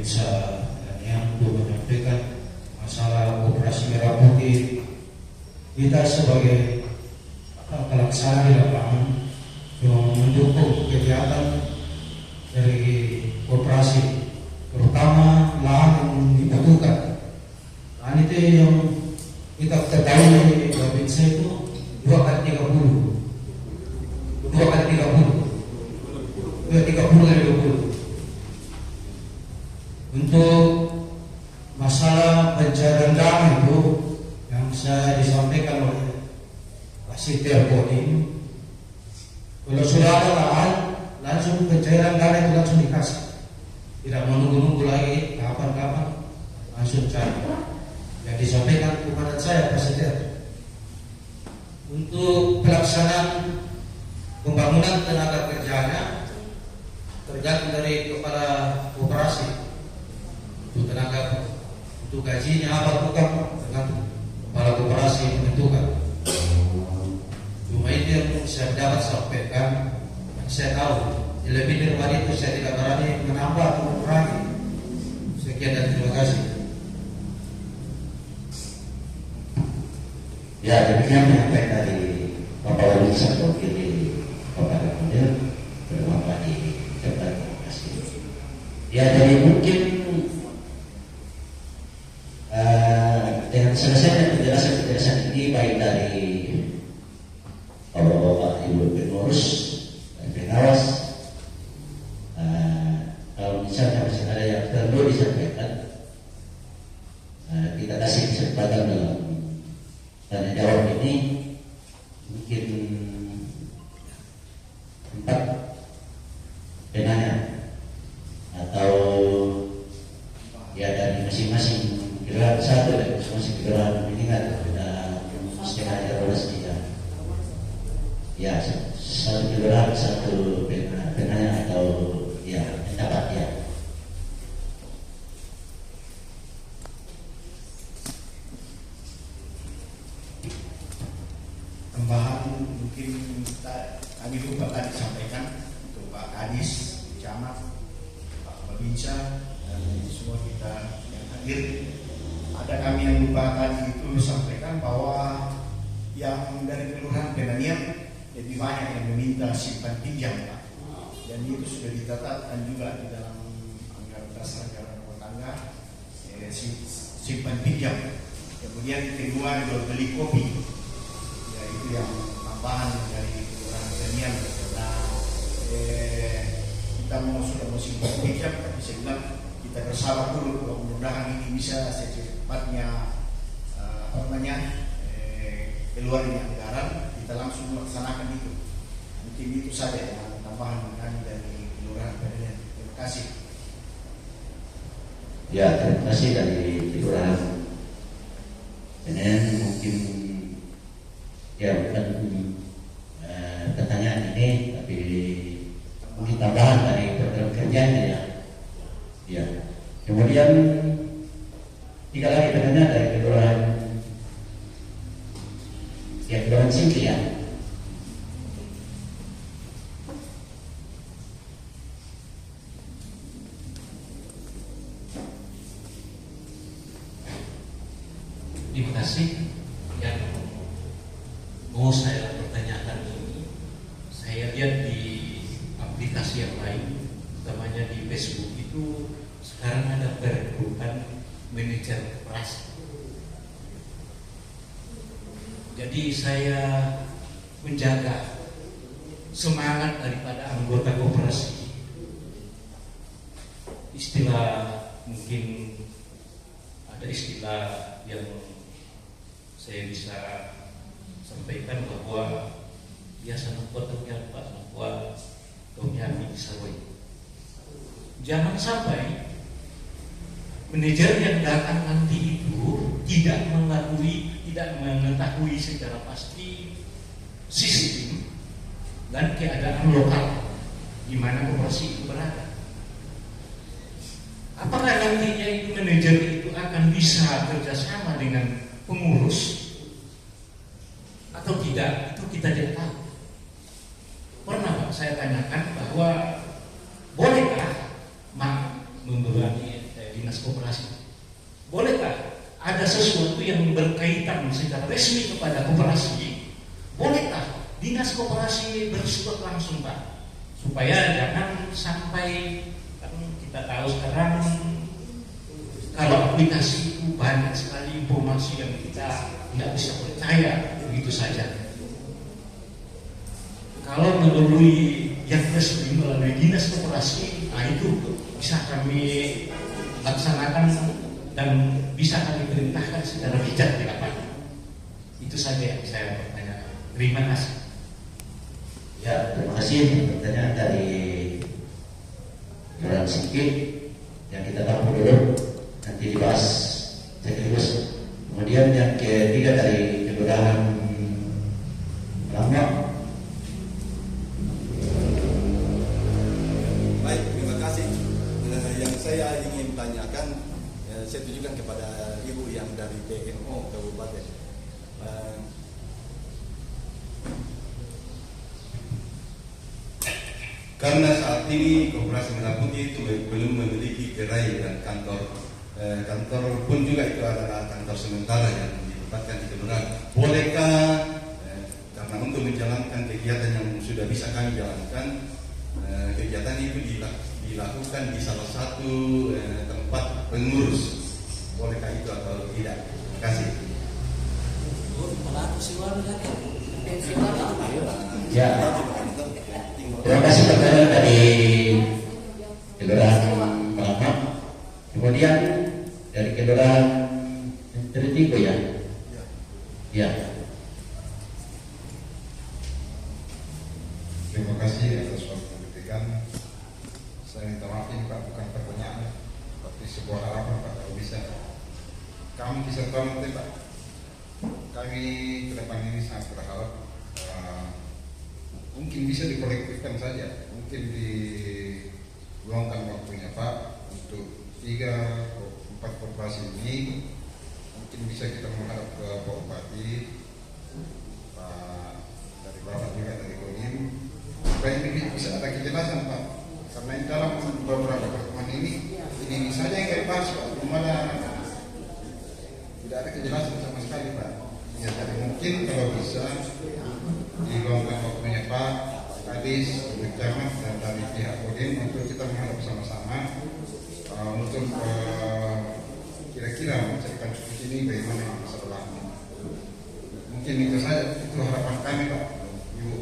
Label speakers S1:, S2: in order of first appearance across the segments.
S1: Babinsa dan yang untuk menyampaikan masalah operasi merah putih. Kita sebagai pelaksana di lapangan yang mendukung kegiatan dari operasi, terutama lahan yang dibutuhkan. Lahan itu yang kita ketahui di Babinsa itu 2 kali 30 untuk masalah pencarian dana itu yang saya disampaikan oleh Kasih Terponi. Kalau sudah ada lahan, langsung pencairan dana itu langsung dikasih, tidak menunggu-nunggu lagi kapan-kapan, langsung cari. Yang disampaikan kepada saya Presiden untuk pelaksanaan pembangunan tenaga kerjanya tergantung dari kepala operasi. Untuk tenaga, untuk gajinya apa bukan tergantung kepala operasi menentukan. Cuma itu yang saya dapat sampaikan. Saya tahu lebih dari itu saya tidak berani menambah atau mengurangi. Sekian dan terima kasih.
S2: Ya, demikian penyampaian dari Bapak Wali Satu Kiri kepada Komandan. Terima kasih. Ya, jadi mungkin dengan selesainya penjelasan ini baik dari Bapak Ibu pengurus dan pengawas, kalau misalnya masih ada yang perlu disampaikan, kita kasih kesempatan dalam tanya jawab ini. Mungkin 4 penanya atau ya dari masing-masing gerakan satu dan masing-masing gerakan peningkat kita setengah 12 kita. Ya, satu gerakan satu penanya atau ya pendapat ya.
S3: Tambahan mungkin kami lupa tadi sampaikan untuk Pak Kadis, Camat, Pak Babinsa dan semua kita yang hadir. Ada kami yang lupa tadi itu sampaikan bahwa yang dari Kelurahan Penanian lebih banyak yang meminta simpan pinjam, Pak. Dan itu sudah ditetapkan juga di dalam anggaran dasar anggaran rumah tangga, simpan pinjam. Kemudian kedua jual beli kopi. Itu yang tambahan dari Kelurahan Penanian karena kita sudah musim pinjam, tapi saya bilang kita bersabar dulu, mudah-mudahan ini bisa secepatnya keluar dari anggaran, kita langsung melaksanakan itu. Mungkin itu saja yang tambahan kami dari Kelurahan Penanian. Terima kasih.
S2: Ya, terima kasih dari Kelurahan Penanian. Mungkin ya bukan pertanyaan ini, tapi mungkin tambahan dari program kerjanya ya. Ya. Kemudian 3 lagi pertanyaan dari Kelurahan Singki ya.
S4: Terima kasih. Yang mau saya pertanyakan ini, saya lihat di aplikasi yang lain, utamanya di Facebook itu sekarang ada perekrutan manajer operasi. Jadi saya menjaga semangat daripada anggota koperasi. Istilah mungkin ada istilah yang saya bisa sampaikan bahwa biasa nukotoknya Pak bahwa toknya disawai. Jangan sampai manajer yang datang nanti itu tidak mengetahui secara pasti sistem dan keadaan lokal di mana koperasi itu berada. Apakah nantinya itu manajer itu akan bisa kerjasama dengan pengurus atau tidak, itu kita tidak tahu. Pernah saya tanyakan bahwa bolehkah membebani dinas koperasi. Bolehkah ada sesuatu yang berkaitan secara resmi kepada koperasi? Bolehkah dinas koperasi bersurat langsung, Pak? Supaya jangan sampai, kan kita tahu sekarang kalau aplikasi itu banyak sekali informasi yang kita tidak bisa percaya begitu saja. Kalau melalui yang resmi melalui dinas koperasi, nah itu bisa kami laksanakan dan bisa kami perintahkan secara bijak di lapangan. Itu saja yang saya bertanya. Terima kasih.
S2: Ya, terima kasih. Pertanyaan dari Kelurahan Singkil yang kita tampung dulu, nanti dibahas sekaligus. Kemudian yang ketiga dari Kelurahan Lama.
S5: Baik, terima kasih. Yang saya ingin tanyakan, saya tujukan kepada Ibu yang dari PNO Kabupaten. Karena saat ini Koperasi Merah Putih itu belum memiliki gerai dan kantor pun juga itu adalah kantor sementara yang ditempatkan di kelurahan. Bolehkah karena untuk menjalankan kegiatan yang sudah bisa kami jalankan, kegiatan itu dilakukan di salah satu tempat pengurus? Bolehkah itu atau tidak? Terima kasih.
S2: Ya, terima kasih pertanyaan dari Kelurahan Melama. Kemudian dari Kelurahan Tritigo ya. Ya.
S6: Terima kasih atas waktu yang diberikan. Saya minta maaf ini Pak, bukan pertanyaan, tapi sebuah harapan Pak, kalau bisa kami bisa tahu nanti Pak. Kami ke depan ini sangat berharap mungkin bisa dikolektifkan saja, mungkin diluangkan waktunya Pak untuk 3-4 koperasi ini. Mungkin bisa kita menghadap ke Pak Bupati, Pak dari Bapak juga dari Kodim, supaya ini bisa ada kejelasan Pak. Karena ini dalam beberapa pertemuan ini saja yang kita bahas Pak, belum ada, tidak ada kejelasan sama sekali Pak. Ya, jadi mungkin kalau bisa diluangkan waktunya Pak Kadis, Ibu Camat dan dari pihak Kodim untuk kita menghadap bersama-sama untuk kira-kira mencarikan solusi ini bagaimana yang bisa berlaku. Mungkin itu saja, itu harapan kami Pak. Ibu,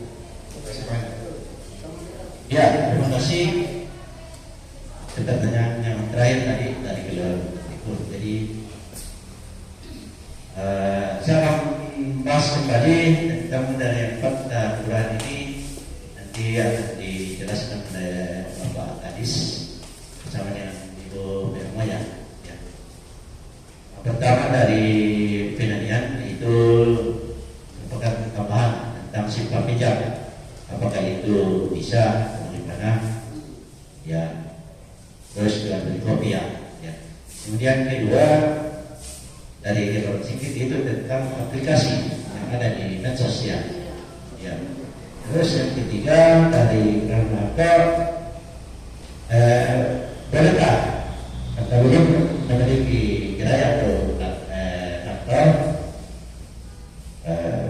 S6: terima kasih banyak.
S2: Ya, terima kasih. Pertanyaan yang terakhir tadi dari Kelurahan itu. Jadi saya akan bahas kembali tentang dari 4 kelurahan ini, nanti akan dijelaskan oleh Bapak Kadis bersama dengan Ibu Bermo ya. Pertama dari penanian itu merupakan tambahan tentang simpan pinjam. Apakah itu bisa, bagaimana? Ya, terus juga beli kopi ya. Kemudian kedua dari Kelurahan Singkil itu tentang aplikasi yang ada di medsos ya. Terus yang ketiga dari Ramaka, bolehkah atau belum memiliki gerai atau kantor,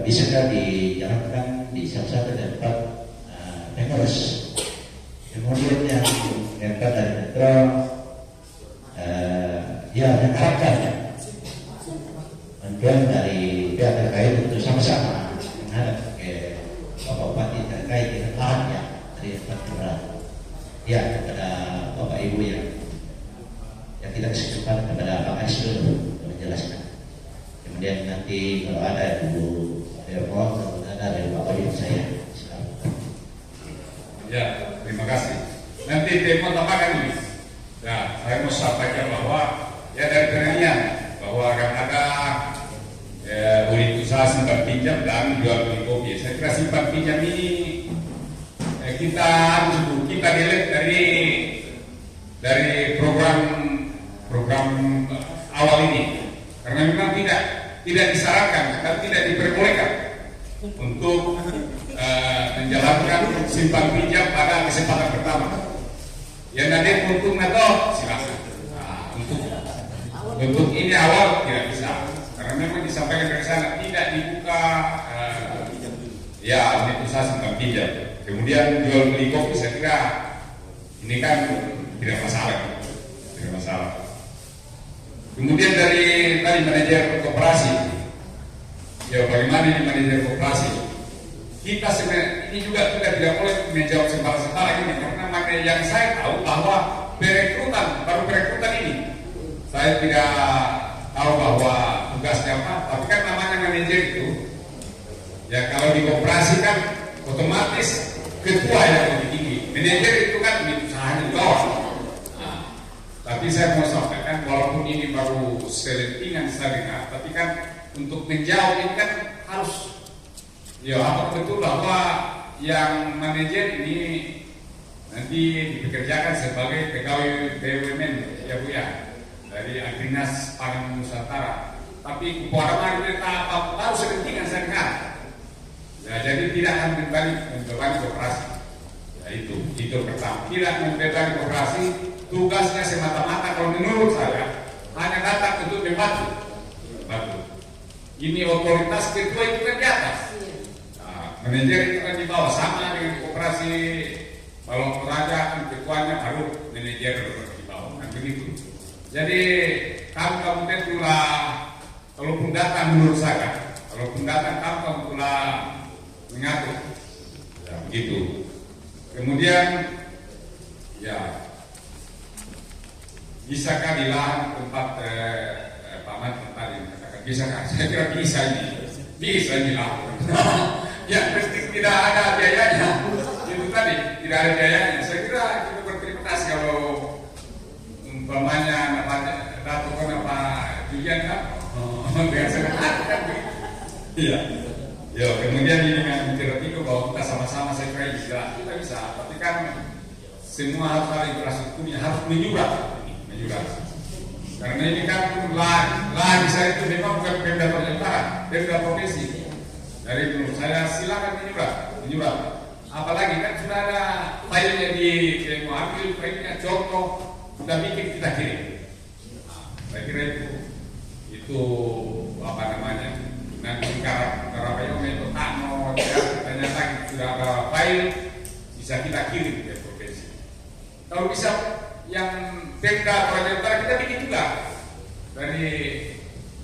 S2: bisakah dijalankan di salah satu tempat pengurus. Kemudian yang keempat dari metro, mengharapkan bantuan dari pihak terkait untuk sama-sama menghadap ke Bapak Bupati terkait dengan lahannya dari tempat kelurahan. Ya, kepada Bapak Ibu yang kita kesempatan kepada Pak Kadis untuk menjelaskan. Kemudian nanti kalau ada Ibu Bermo atau ada dari Pak Kodim saya. Silakan.
S6: Ya, terima kasih. Nanti Temo tambahkan ini. Ya, saya mau sampaikan bahwa ya dari penelitian bahwa akan ada unit usaha simpan pinjam dan jual beli kopi. Saya kira simpan pinjam ini kita delete dari program awal ini, karena memang tidak disarankan atau tidak diperbolehkan untuk menjalankan simpan pinjam pada kesempatan pertama. Yang nanti untung atau silakan. Untuk
S7: usaha simpan pinjam. Kemudian jual beli kopi, saya kira ini kan tidak masalah, tidak masalah. Kemudian dari tadi manajer koperasi, ya bagaimana ini manajer koperasi? Kita sebenarnya ini juga kita tidak boleh menjawab sembarang-sembarang ini, karena yang saya tahu bahwa baru perekrutan ini, saya tidak tahu bahwa tugasnya apa, tapi kan namanya manajer itu, ya kalau di koperasi kan otomatis ketua yang lebih tinggi, manajer itu kan di usahanya di bawah. Nah, tapi saya mau sampaikan walaupun ini baru selentingan saya dengar, tapi kan untuk menjawab ini kan harus, ya apa betul bahwa yang manajer ini nanti dipekerjakan sebagai pegawai BUMN, ya Bu ya, dari Agrinas Pangan Nusantara. Tapi keluarga kita apa tahu selentingan saya dengar. Ya, jadi tidak akan membebani koperasi. Ya, itu pertama. Tidak membebani koperasi, tugasnya semata-mata kalau menurut saya hanya datang untuk membantu. Ini otoritas ketua itu kan di atas. Nah, manajer itu kan di bawah, sama dengan koperasi. Kalau Toraja kan ketuanya baru manajer di bawah, kan begitu. Jadi kamu telah, kalaupun datang menurut saya, kalaupun datang kamu telah mengatur, ya begitu. Kemudian, ya bisakah di lahan tempat paman tempat ini katakan bisakah? Saya kira bisa ini lah. Ya mesti tidak ada biayanya. Itu tadi tidak ada biayanya. Saya kira kita berterima kasih kalau umpamanya Dato' Pak Julian kan, biasa kan begitu. Iya. Ya, kemudian ini dengan Tigo bahwa kita sama-sama saya kira kita bisa, tapi kan semua harus ada infrastrukturnya, harus menyurah. Karena ini kan lahan saya itu memang bukan Pemda Nusantara, Pemda provinsi. Dari menurut saya silakan menyurah. Apalagi kan sudah ada filenya mau ambil filenya, contoh, sudah bikin kita kirim. Saya kira itu apa namanya? Nanti karena itu tano, ternyata sudah ada file bisa kita kirim ke provinsi. Kalau bisa yang Pemda Nusantara kita bikin juga dari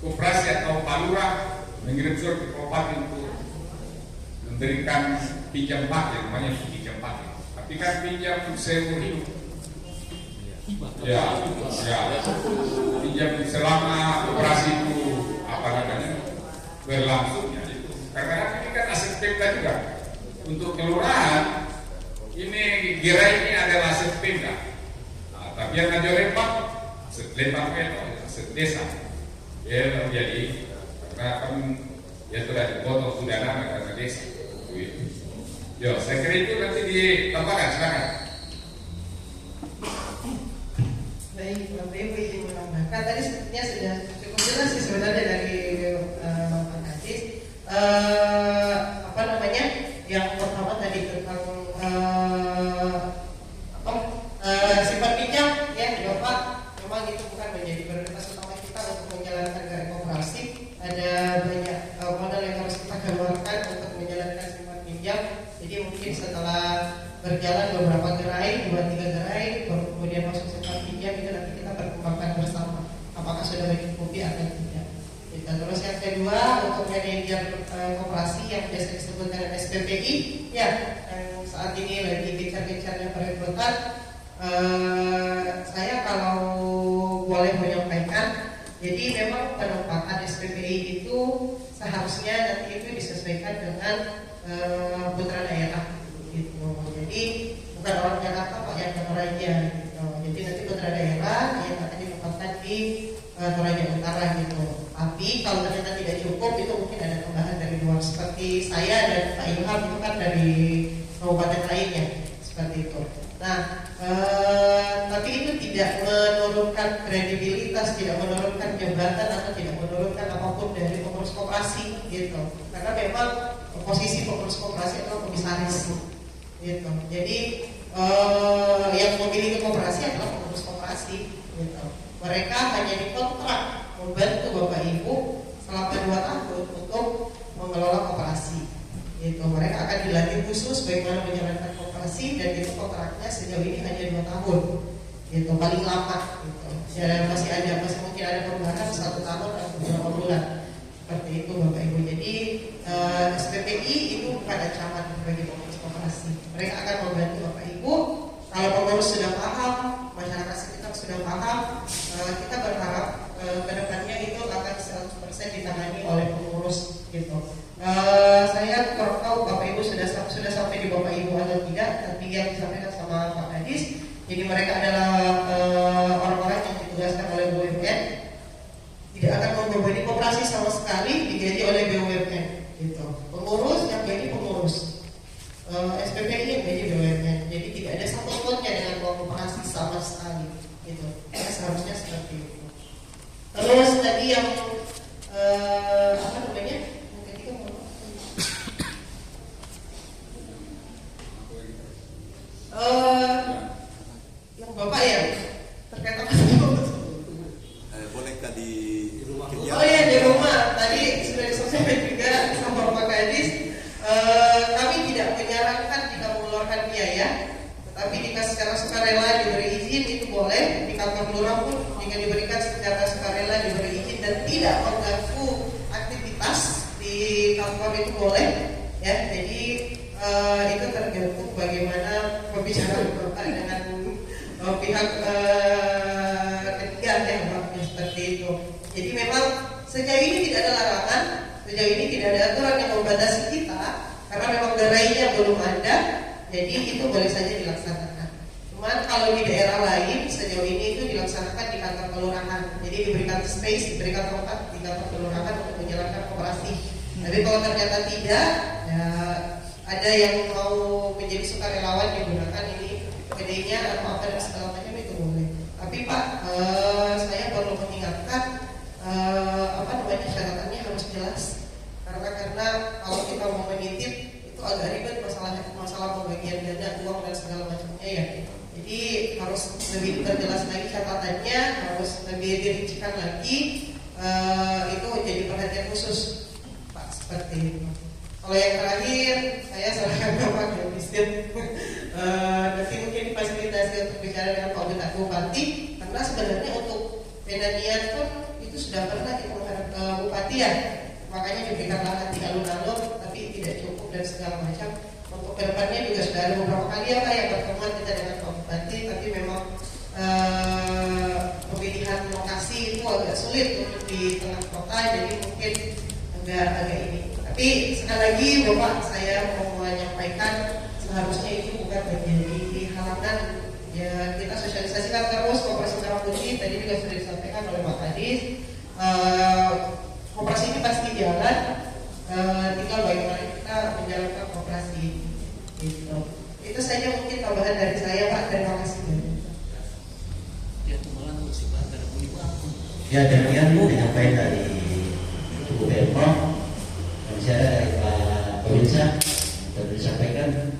S7: koperasi atau palura mengirim surat ke kabupaten untuk memberikan pinjam pakai, namanya pinjam pakai. Tapi kan pinjam seumur hidup. Ya, pinjam selama koperasi itu apa namanya? Berlangsungnya itu karena ini kan aset Pemda juga untuk kelurahan ini gerai ini adalah aset Pemda. Nah, tapi yang ada Lembang aset Lembang itu aset desa ya, jadi karena kan ya sudah dipotong sudah nama karena desa. Yo, saya kira itu nanti ditambahkan, silakan.
S8: Baik, Bapak Ibu izin menambahkan tadi sepertinya sudah cukup jelas sih sebenarnya dari apa namanya yang pertama tadi tentang simpan pinjam ya Bapak, memang itu bukan menjadi prioritas utama kita untuk menjalankan gerai koperasi. Ada banyak modal yang harus kita keluarkan untuk menjalankan simpan pinjam. Jadi mungkin setelah berjalan beberapa gerai, 2-3 gerai, kemudian masuk simpan pinjam itu nanti kita pertimbangkan bersama apakah sudah mencukupi atau tidak. Terus yang kedua untuk manajer koperasi yang biasa disebut dengan SPPI, ya yang saat ini lagi gencar-gencarnya perekrutan. Saya kalau boleh menyampaikan, jadi memang penempatan SPPI itu seharusnya nanti itu disesuaikan dengan putra daerah, gitu. Jadi bukan orang Jakarta Pak yang Toraja, gitu. Jadi nanti putra daerah yang akan ditempatkan di Toraja Utara, gitu. Tapi kalau ternyata tidak cukup, itu mungkin ada tambahan dari luar. Seperti saya dan Pak Ilham itu kan dari kabupaten lainnya, seperti itu. Nah, tapi itu tidak menurunkan kredibilitas, tidak menurunkan jabatan atau tidak menurunkan apapun dari pengurus koperasi, gitu. Karena memang posisi pengurus koperasi adalah komisaris, gitu. Jadi yang memiliki koperasi adalah pengurus koperasi, gitu. Mereka hanya dikontrak membantu Bapak Ibu selama 2 tahun untuk mengelola koperasi, Gitu. Mereka akan dilatih khusus bagaimana menjalankan koperasi, dan itu kontraknya sejauh ini hanya 2 tahun, gitu, paling lama. Gitu. Ya, masih mungkin ada perubahan 1 tahun atau beberapa bulan. Seperti itu Bapak Ibu. Jadi SPPI itu bukan ancaman bagi pengurus koperasi. Mereka akan membantu Bapak Ibu. Kalau pengurus sudah paham, masyarakat sekitar sudah paham, kita berharap kedepannya itu akan 100% ditangani oleh pengurus, gitu. Saya kurang tahu Bapak Ibu sudah sampai di Bapak Ibu atau tidak, tapi yang disampaikan sama Pak Kadis, jadi mereka adalah orang-orang yang ditugaskan oleh BUMN, tidak akan membebani koperasi sama sekali, digaji oleh BUMN, gitu. Pengurus yang gaji pengurus, SPPI yang gaji BUMN, jadi tidak ada sangkut-pautnya dengan koperasi sama sekali, gitu. Seharusnya seperti itu. Terus tadi yang apa namanya? Yang Bapak ya terkait apa?
S5: Bolehkah di rumah?
S8: Oh ya, di rumah tadi sudah disampaikan juga sama Pak Kadis. Kami tidak menyarankan jika mengeluarkan biaya, tetapi jika secara sukarela diberi izin itu boleh. Di kantor lurah pun jika diberikan secara sukarela diberi izin dan tidak mengganggu aktivitas di kantor itu boleh. Ya, jadi itu tergantung bagaimana pembicaraan Bapak dengan pihak ketiga ya Bapak, seperti itu. Jadi memang sejauh ini tidak ada larangan, sejauh ini tidak ada aturan yang membatasi kita, karena memang gerainya belum ada, jadi itu boleh saja dilaksanakan. Cuman kalau di daerah lain sejauh ini itu dilaksanakan di kantor kelurahan, jadi diberikan space, diberikan tempat di kantor kelurahan untuk menjalankan koperasi. Tapi kalau ternyata tidak, ya ada yang mau menjadi sukarelawan digunakan ini PD-nya atau apa dan segala macam itu boleh. Tapi Pak, saya perlu mengingatkan apa namanya, syaratannya harus jelas. Karena kalau kita mau menitip itu agak ribet masalah pembagian dana, uang dan segala macamnya ya. Jadi harus lebih terjelas lagi catatannya, harus lebih dirincikan lagi. Itu jadi perhatian khusus Pak, seperti itu. Kalau yang terakhir, saya serahkan ke Pak Kadisdin. Nanti mungkin difasilitasi untuk bicara dengan Pak Bupati, karena sebenarnya untuk Penanian pun itu sudah pernah kita menghadap ke Bupati ya. Makanya diberikan lahan di alun-alun, tapi tidak cukup dan segala macam. Untuk kedepannya juga sudah ada beberapa kali ya Pak yang pertemuan kita dengan Pak Bupati, tapi memang pemilihan lokasi itu agak sulit untuk di tengah kota, jadi mungkin agak ini. Tapi sekali lagi Bapak, saya mau menyampaikan seharusnya itu bukan menjadi halangan. Ya, kita sosialisasikan terus koperasi merah putih. Tadi juga sudah disampaikan oleh Pak Kadis. Koperasi ini pasti jalan. Tinggal bagaimana kita menjalankan koperasi. Gitu. Itu saja mungkin tambahan dari saya Pak. Terima kasih.
S2: Ya, demikian Bu disampaikan dari Bu Pemprov. Bicara dari Pak Pemirsa sudah disampaikan.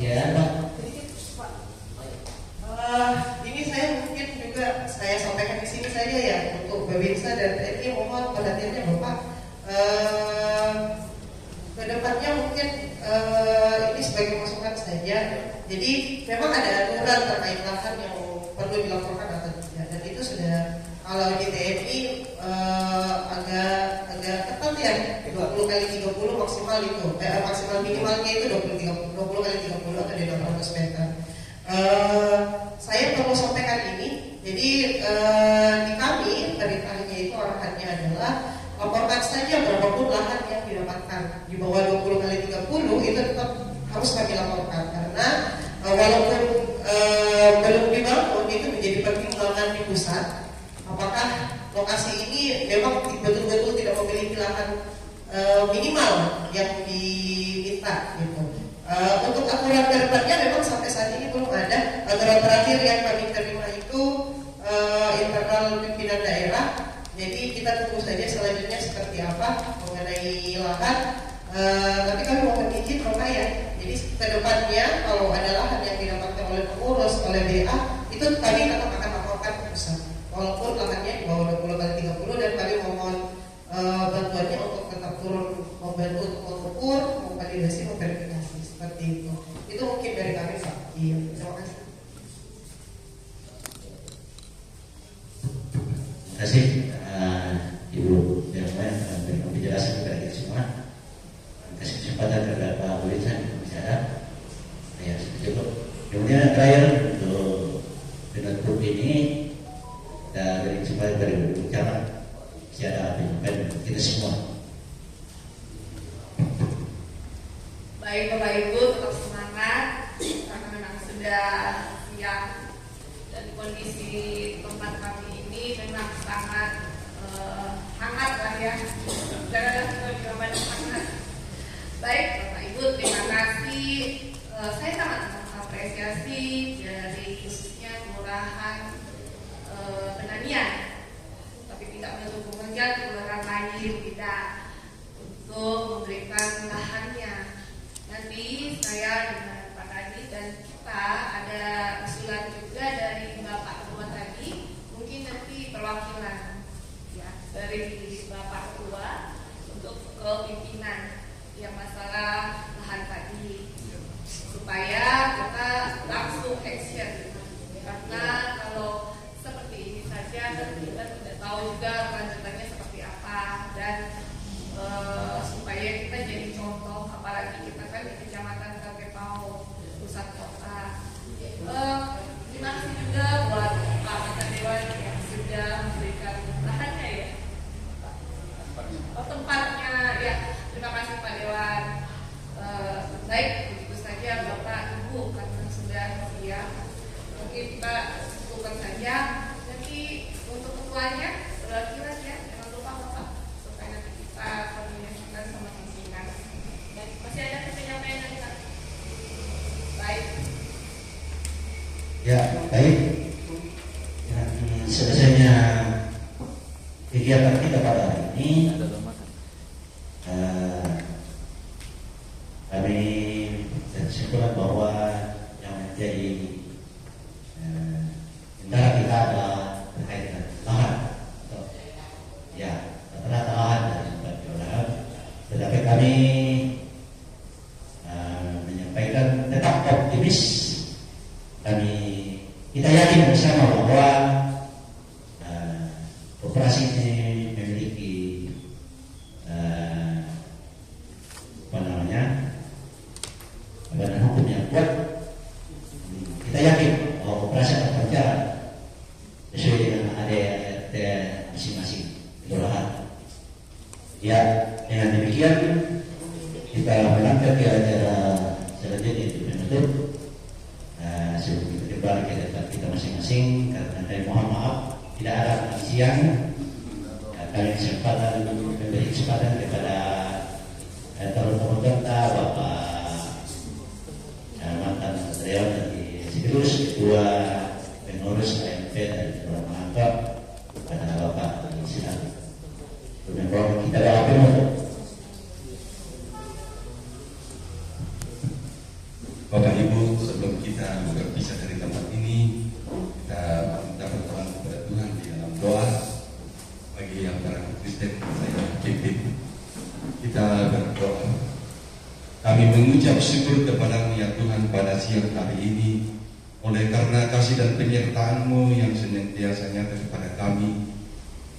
S2: Ya Pak.
S8: Ini saya mungkin juga saya sampaikan di sini saja ya untuk Babinsa dan TNI, mohon perhatiannya Bapak. Kedepannya mungkin ini sebagai masukan saja. Jadi memang ada aturan terkait lahan yang perlu dilaporkan atau tidak, dan itu sudah kalau di TNI agak ketat ya, 20x30 maksimal itu, maksimal minimalnya itu 20x30 atau di 200 meter. Saya perlu sampaikan ini, jadi di kami perintahnya itu arahannya adalah laporkan saja berapapun lahan yang didapatkan di bawah 20x30 itu tetap harus kami laporkan, karena walaupun belum dibangun itu menjadi pertimbangan di pusat. Apakah lokasi ini memang betul-betul tidak memiliki lahan minimal yang diminta gitu. Untuk aturan kedepannya memang sampai saat ini belum ada. Aturan terakhir yang kami terima itu internal pimpinan daerah. Jadi kita tunggu saja selanjutnya seperti apa mengenai lahan. Tapi kami mohon izin Bapak ya. Jadi kedepannya kalau ada lahan yang didapatkan oleh pengurus, oleh BA, itu kami tetap akan laporkan ke pusat. Walaupun lahannya di bawah 20x30, dan kami mohon bantuannya untuk membantu untuk mengukur, memvalidasi, memverifikasi seperti itu. Itu mungkin dari kami Pak. Iya, terima kasih.
S2: Terima kasih Ibu Dirman memberikan penjelasan kepada kita semua. Kasih kesempatan kepada Pak Bulisan untuk bicara. Ya, cukup. Kemudian terakhir untuk penutup ini dari kesempatan dari bicara secara penyampaian kita semua.
S9: Baik Bapak Ibu, tetap semangat karena memang sudah siang dan kondisi tempat kami ini memang sangat hangat lah ya. Jangan kita juga banyak hangat. Baik Bapak Ibu, terima kasih. Saya sangat mengapresiasi dari khususnya Kelurahan Penanian, tapi tidak menutup kemungkinan kelurahan lain tidak untuk memberikan lahannya. Nanti saya dengan Pak Kadis dan kita ada usulan juga dari Bapak Ketua tadi, mungkin nanti perwakilan ya dari Bapak Ketua untuk ke pimpinan yang masalah lahan tadi, supaya kita langsung action, karena kalau seperti ini saja kan kita tidak tahu juga lanjutannya seperti apa, dan supaya kita jadi contoh, apalagi kita kan di Kecamatan Kapepau, pusat kota. Terima kasih juga buat Pak Anggota Dewan yang sudah memberikan lahannya ya, tempatnya ya. Terima kasih Pak Dewan. Baik, begitu saja Bapak Ibu, karena sudah siap, mungkin kita cukupkan saja. Nanti untuk ketuanya perwakilan ya, jangan lupa Bapak, supaya nanti kita koordinasikan sama pimpinan. Dan masih ada penyampaian dari Pak. Baik.
S2: Ya, baik. Dan selesainya kegiatan kita pada hari ini, kami berkesimpulan bahwa yang menjadi kendala kita adalah terkait dengan lahan. Ya, rata-rata lahan dari sebuah kelurahan. Tetapi kami menyampaikan tetap optimis. Kita yakin bersama bahwa koperasi ini memiliki badan hukum yang kuat. Kita yakin bahwa koperasi akan berjalan sesuai dengan ADART masing-masing kelurahan. Ya, dengan demikian kita melangkah ke acara selanjutnya untuk menutup. Sebelum kita kembali ke tempat kita masing-masing, karena saya mohon maaf tidak ada makan siang. Kami memberi kesempatan kepada teman-teman kita, Bapak mantan Dewan dari Sibirus, Ketua Pengurus AMP dari Kelurahan Mangkok, kepada Bapak silakan. Kemudian kita doa penutup.
S5: Bapak Ibu, sebelum kita berpisah dari tempat ini, kita minta pertolongan kepada Tuhan di dalam doa. Bagi yang orang Kristen, saya pimpin. Kita berdoa. Kami mengucap syukur kepada-Mu ya Tuhan pada siang hari ini, oleh karena kasih dan penyertaan-Mu yang senantiasa nyata kepada kami.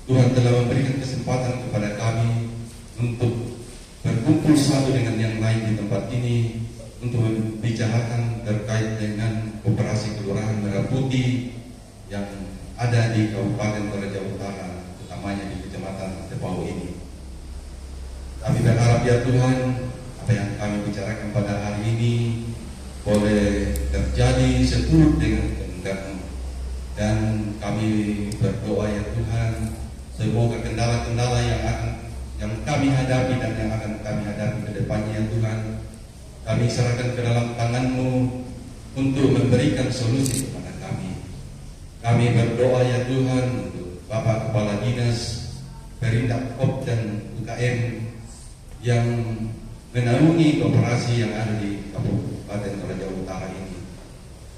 S5: Tuhan telah memberikan kesempatan kepada kami untuk berkumpul satu dengan yang lain di tempat ini, untuk membicarakan terkait dengan operasi Kelurahan Merah Putih yang ada di Kabupaten Toraja Utara, utamanya di Kecamatan Tepau ini. Kami berharap ya Tuhan, apa yang kami bicarakan pada hari ini boleh terjadi seturut dengan kehendak-Mu. Dan kami berdoa ya Tuhan, semoga kendala-kendala yang kami hadapi dan yang akan kami hadapi ke depannya ya Tuhan, kami serahkan ke dalam tangan-Mu untuk memberikan solusi kepada kami. Kami berdoa ya Tuhan untuk Bapak Kepala Dinas, Perindak POP dan UKM yang menaungi operasi yang ada di Kabupaten Toraja Utara ini.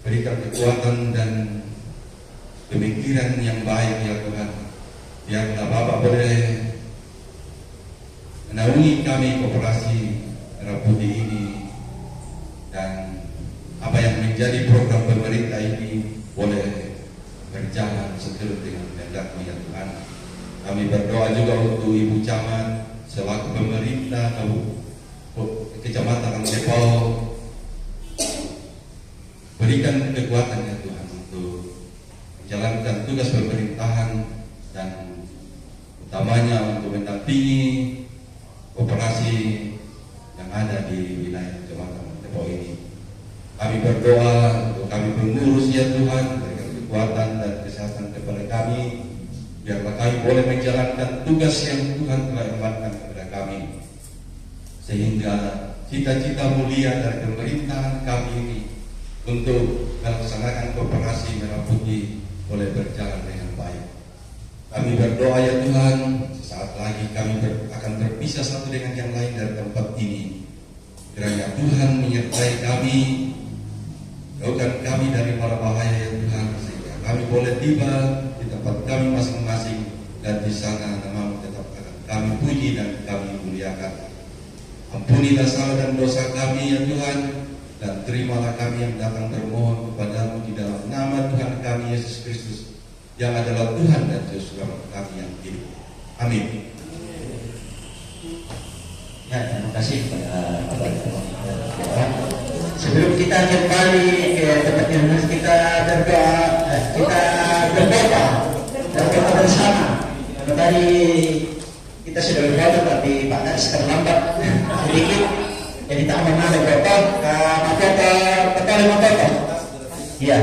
S5: Berikan kekuatan dan pemikiran yang baik ya Tuhan. Biarlah Bapak boleh menaungi kami koperasi Merah Putih ini, dan apa yang menjadi program pemerintah ini boleh berjalan seturut dengan kehendak-Mu ya Tuhan. Kami berdoa juga untuk Ibu Camat selaku pemerintah Kecamatan Depok, berikan kekuatan ya Tuhan untuk menjalankan tugas pemerintahan, dan utamanya untuk mendampingi operasi yang ada di wilayah Kecamatan Depok ini. Kami berdoa untuk kami pengurus ya Tuhan, berikan kekuatan dan kesehatan kepada kami, biarlah kami boleh menjalankan tugas yang Tuhan telah amanahkan kepada kami, sehingga cita-cita mulia dari pemerintahan kami ini untuk melaksanakan operasi Merah Putih boleh berjalan dengan baik. Kami berdoa ya Tuhan, sesaat lagi kami akan berpisah satu dengan yang lain dari tempat ini. Kiranya Tuhan menyertai kami, jauhkan kami dari mara bahaya ya Tuhan, sehingga kami boleh tiba di tempat kami masing-masing, dan di sana nama-Mu tetap akan kami puji dan kami muliakan. Ampunilah salah dan dosa kami ya Tuhan, dan terimalah kami yang datang bermohon kepada-Mu di dalam nama Tuhan kami Yesus Kristus, yang adalah Tuhan dan Juru Selamat kami yang hidup. Amin.
S2: Ya, terima kasih kepada Bapak Ibu. Sebelum kita kembali ke tempat yang kita berdoa, berdoa bersama. Tadi kita sudah berdoa, tapi Pak Kadis terlambat sedikit, jadi tak mengenal berdoa. Maka kita lima foto. Iya.